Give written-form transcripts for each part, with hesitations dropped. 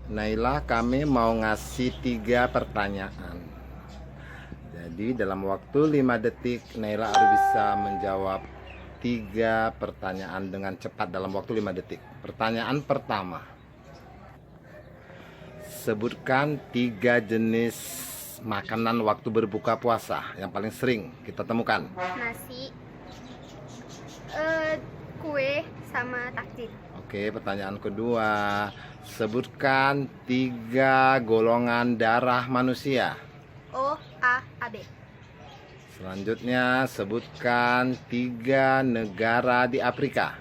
Naila, kami mau ngasih 3 pertanyaan. Jadi dalam waktu 5 detik Naila harus bisa menjawab 3 pertanyaan dengan cepat dalam waktu 5 detik. Pertanyaan pertama, sebutkan 3 jenis makanan waktu berbuka puasa yang paling sering kita temukan. Nasi, kue, sama takjil. Oke, pertanyaan kedua, sebutkan 3 golongan darah manusia. O, A, AB. Selanjutnya, sebutkan 3 negara di Afrika.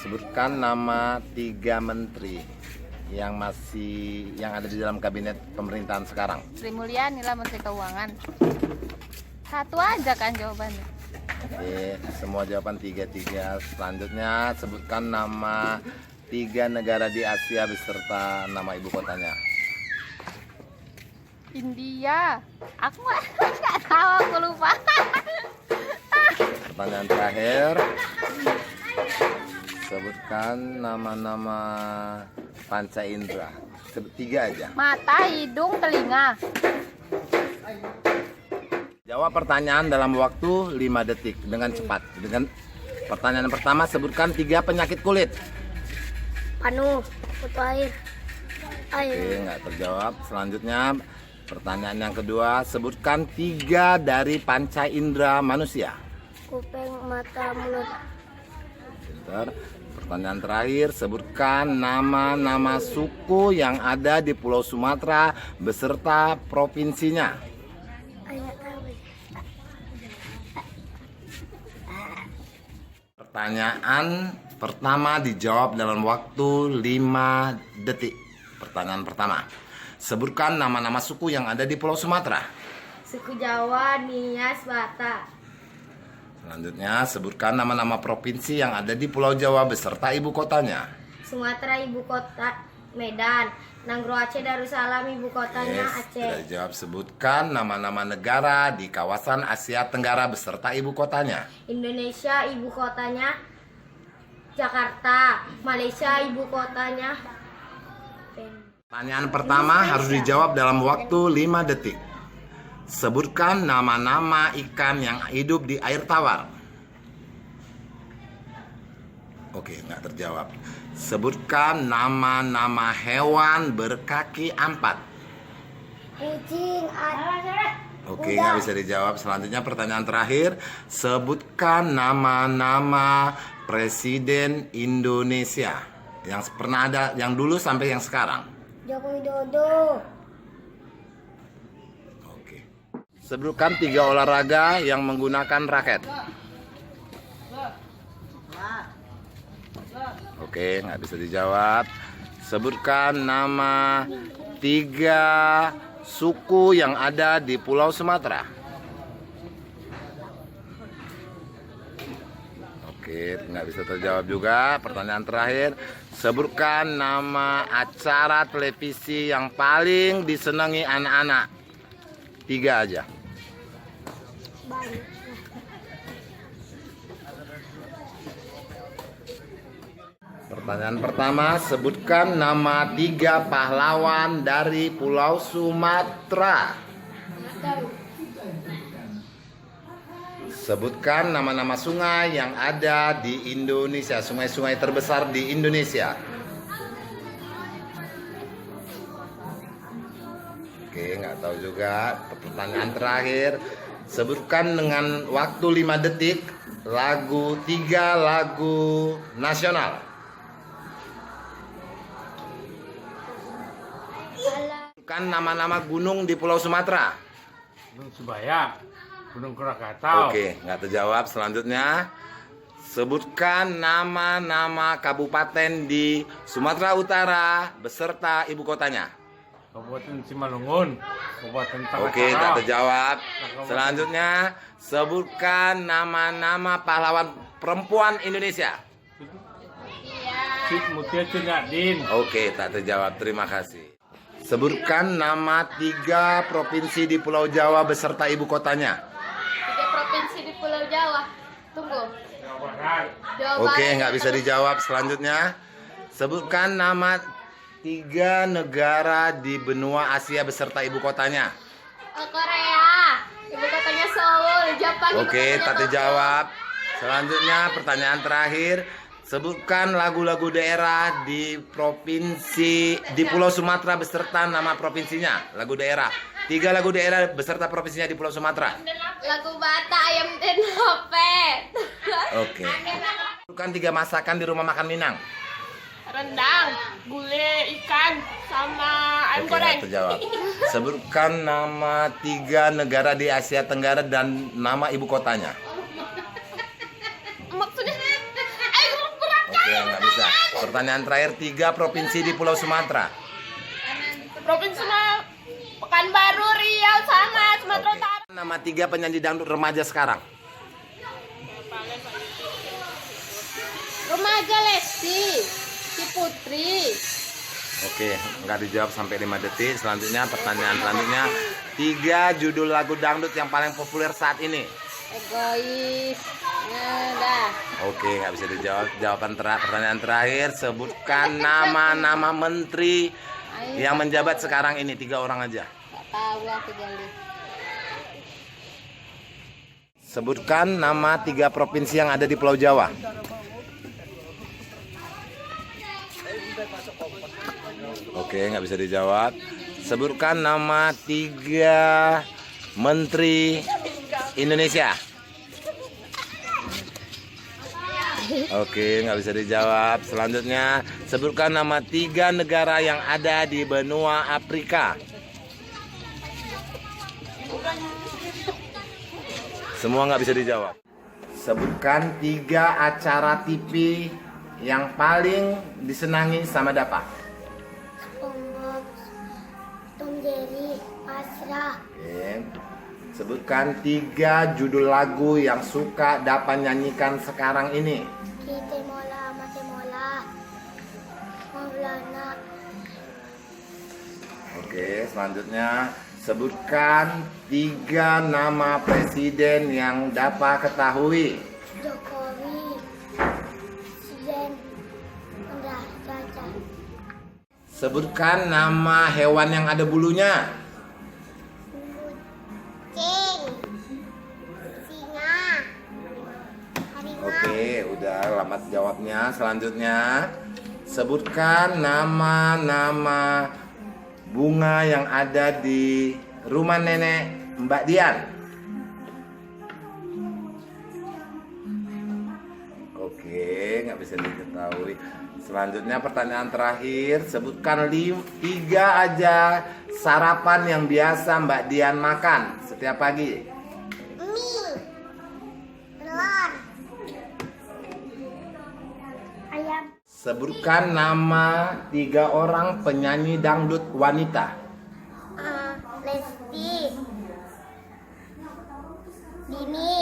Sebutkan nama 3 menteri yang ada di dalam kabinet pemerintahan sekarang. Sri Mulyani lah Menteri Keuangan. Satu aja kan jawabannya. Oke, semua jawaban 3-3. Selanjutnya, sebutkan nama 3 negara di Asia beserta nama ibu kotanya. India. Aku nggak tahu, aku lupa. Pertanyaan terakhir, sebutkan nama-nama panca indera. Sebut 3 aja. Mata, hidung, telinga. Jawab pertanyaan dalam waktu 5 detik dengan cepat. Dengan pertanyaan pertama, sebutkan 3 penyakit kulit. Panu, kutu air. Oke, nggak terjawab. Selanjutnya, pertanyaan yang kedua, sebutkan 3 dari panca indera manusia. Kuping, mata, mulut. Pintar. Pertanyaan terakhir, sebutkan nama-nama suku yang ada di Pulau Sumatera beserta provinsinya. Pertanyaan pertama dijawab dalam waktu 5 detik. Pertanyaan pertama, sebutkan nama-nama suku yang ada di Pulau Sumatera. Suku Jawa, Nias, Batak. Selanjutnya, sebutkan nama-nama provinsi yang ada di Pulau Jawa beserta ibu kotanya. Sumatera, ibu kota Medan. Nanggro Aceh, Darussalam, ibu kotanya Aceh. Sudah dijawab. Sebutkan nama-nama negara di kawasan Asia Tenggara beserta ibu kotanya. Indonesia, ibu kotanya Jakarta. Malaysia, ibu kotanya Pertanyaan pertama harus dijawab dalam waktu 5 detik. Sebutkan nama-nama ikan yang hidup di air tawar. Oke, nggak terjawab. Sebutkan nama-nama hewan berkaki 4. kucing. Oke, nggak bisa dijawab. Selanjutnya pertanyaan terakhir. Sebutkan nama-nama presiden Indonesia yang pernah ada, yang dulu sampai yang sekarang. Joko Widodo. Oke. Sebutkan 3 olahraga yang menggunakan raket. Oke, nggak bisa dijawab. Sebutkan nama 3 suku yang ada di Pulau Sumatera. Oke, nggak bisa terjawab juga. Pertanyaan terakhir, sebutkan nama acara televisi yang paling disenangi anak-anak. 3 aja. Pertanyaan pertama, sebutkan nama 3 pahlawan dari Pulau Sumatera. Sebutkan nama-nama sungai yang ada di Indonesia, sungai-sungai terbesar di Indonesia. Oke, nggak tahu juga. Pertanyaan terakhir, sebutkan dengan waktu 5 detik 3 lagu nasional. Sebutkan nama-nama gunung di Pulau Sumatera. Gunung Subaya, Gunung Krakatau. Oke, nggak terjawab. Selanjutnya, sebutkan nama-nama kabupaten di Sumatera Utara beserta ibu kotanya. Kabupaten Simalungun, Kabupaten Tanah Oke, nggak terjawab. Selanjutnya, sebutkan nama-nama pahlawan perempuan Indonesia. Siti Mutia Cunadin. Oke, tak terjawab. Terima kasih. Sebutkan nama 3 provinsi di Pulau Jawa beserta ibu kotanya. 3 provinsi di Pulau Jawa. Tunggu. Jawa Barat. Jawa Oke, Barat. nggak bisa dijawab. Selanjutnya, sebutkan nama 3 negara di benua Asia beserta ibu kotanya. Korea. Ibu kotanya Seoul. Jepang. ibu Oke, kotanya Tati Tokyo. jawab. Selanjutnya, pertanyaan terakhir. Sebutkan lagu-lagu daerah di Pulau Sumatera beserta nama provinsinya. Lagu daerah. 3 lagu daerah beserta provinsinya di Pulau Sumatera. Lagu Bata ayam tendope. Oke. Sebutkan 3 masakan di rumah makan Minang. Rendang, gulai ikan, sama ayam Oke, goreng. terjawab. Sebutkan nama 3 negara di Asia Tenggara dan nama ibu kotanya. Maksudnya, berat. Oke, nggak bisa. Pertanyaan terakhir, 3 provinsi di Pulau Sumatera. Provinsinya Pekanbaru, Riau, sama Sumatera Oke. Utara. Nama 3 penyanyi dangdut remaja sekarang. Remaja Lesti, Ciputri. Oke, nggak dijawab sampai 5 detik. Selanjutnya, pertanyaan selanjutnya, 3 judul lagu dangdut yang paling populer saat ini. Egois. Dah. Oke, nggak bisa dijawab. Pertanyaan terakhir, sebutkan nama-nama menteri yang menjabat sekarang ini. 3 orang aja. Gak tahu aku jadi. Sebutkan nama 3 provinsi yang ada di Pulau Jawa. Oke, nggak bisa dijawab. Sebutkan nama 3 menteri Indonesia. Oke, nggak bisa dijawab. Selanjutnya, sebutkan nama 3 negara yang ada di benua Afrika. Semua nggak bisa dijawab. Sebutkan 3 acara TV yang paling disenangi sama Dapa. SpongeBob, Tom Jerry, Pasrah, Oke. Sebutkan 3 judul lagu yang suka Dapa nyanyikan sekarang ini. Kita Mola, Mate Mola, Maulana, Oke, selanjutnya sebutkan 3 nama presiden yang Dapa ketahui. Jokowi, Presiden, Andra Caca, Sebutkan nama hewan yang ada bulunya. Kucing, Singa, Harimau, Oke, udah lama jawabnya. Selanjutnya, sebutkan nama-nama bunga yang ada di rumah nenek Mbak Dian. Oke, nggak bisa diketahui. Selanjutnya pertanyaan terakhir, sebutkan 3 aja sarapan yang biasa Mbak Dian makan setiap pagi. mie, telur, ayam, Sebutkan nama 3 orang penyanyi dangdut wanita. Lesti, Dini,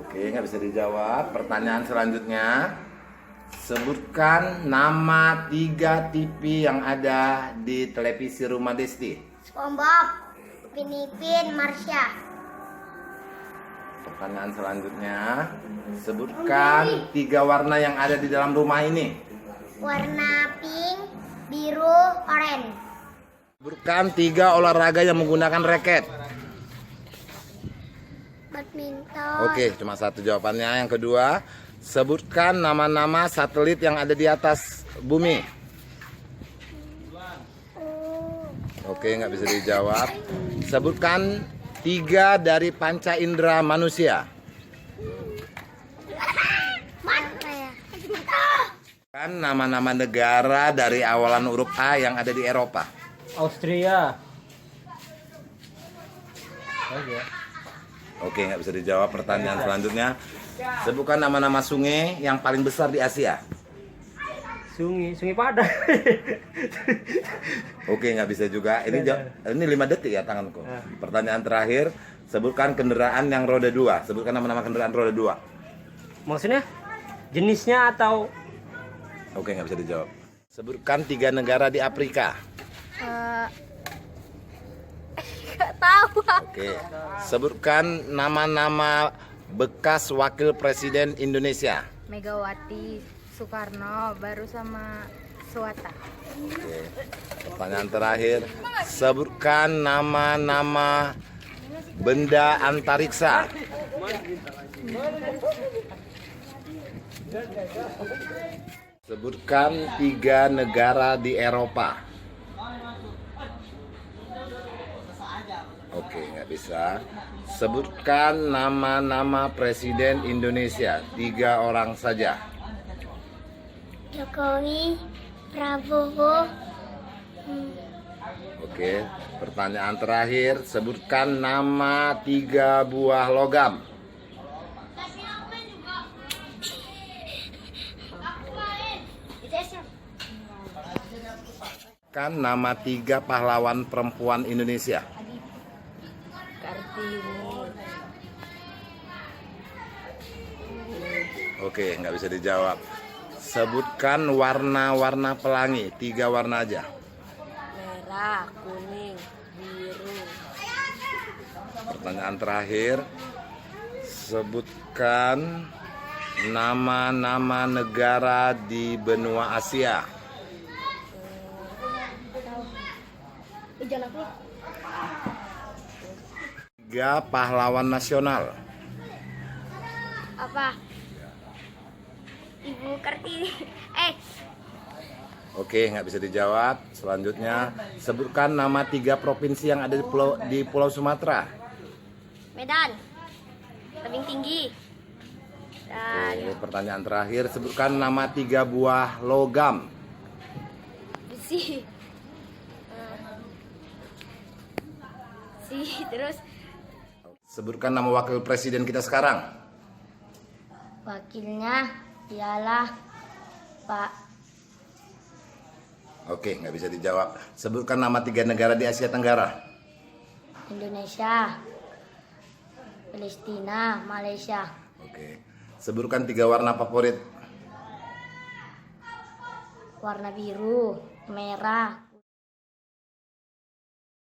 Oke, nggak bisa dijawab. Pertanyaan selanjutnya, sebutkan nama 3 TV yang ada di televisi Rumah Desti. SpongeBob, Upin Ipin, Marsha, Pertanyaan selanjutnya, sebutkan 3 warna yang ada di dalam rumah ini. warna pink, biru, oranye, Sebutkan 3 olahraga yang menggunakan raket. badminton, Oke, cuma 1 jawabannya. Yang kedua, sebutkan nama-nama satelit yang ada di atas bumi. Oke, nggak bisa dijawab. Sebutkan 3 dari panca indera manusia. apa ya? Kan nama-nama negara dari awalan huruf A yang ada di Eropa. Austria. Oke, nggak bisa dijawab. Pertanyaan selanjutnya, sebutkan nama-nama sungai yang paling besar di Asia. Sungai Padang. Oke, nggak bisa juga. Ini 5 detik ya tanganku. Pertanyaan terakhir, sebutkan kendaraan yang roda 2. Sebutkan nama-nama kendaraan roda 2. Maksudnya jenisnya atau Oke, nggak bisa dijawab. Sebutkan 3 negara di Afrika. Gak tahu. Oke. Sebutkan nama-nama Bekas Wakil Presiden Indonesia. Megawati, Soekarno, baru sama Suwata. Oke. Pertanyaan terakhir, sebutkan nama-nama benda antariksa. Sebutkan 3 negara di Eropa. Oke, nggak bisa. Sebutkan nama-nama Presiden Indonesia, 3 orang saja. Jokowi, Prabowo, Oke, pertanyaan terakhir, sebutkan nama 3 buah logam. Kan nama 3 pahlawan perempuan Indonesia. Kartini. Oke, nggak bisa dijawab. Sebutkan warna-warna pelangi, 3 warna aja. Merah, kuning, biru. Pertanyaan terakhir, sebutkan nama-nama negara di benua Asia. Tiga pahlawan nasional. apa? Ibu Kartini. Oke, nggak bisa dijawab. Selanjutnya, sebutkan nama 3 provinsi yang ada di Pulau Sumatera. Medan, Tebing Tinggi, dan Oke, pertanyaan terakhir, sebutkan nama 3 buah logam. besi. Terus Sebutkan nama wakil presiden kita sekarang. wakilnya ialah Pak. Oke, nggak bisa dijawab. Sebutkan nama 3 negara di Asia Tenggara. Indonesia, Palestina, Malaysia. Oke. Sebutkan 3 warna favorit. Warna biru, merah,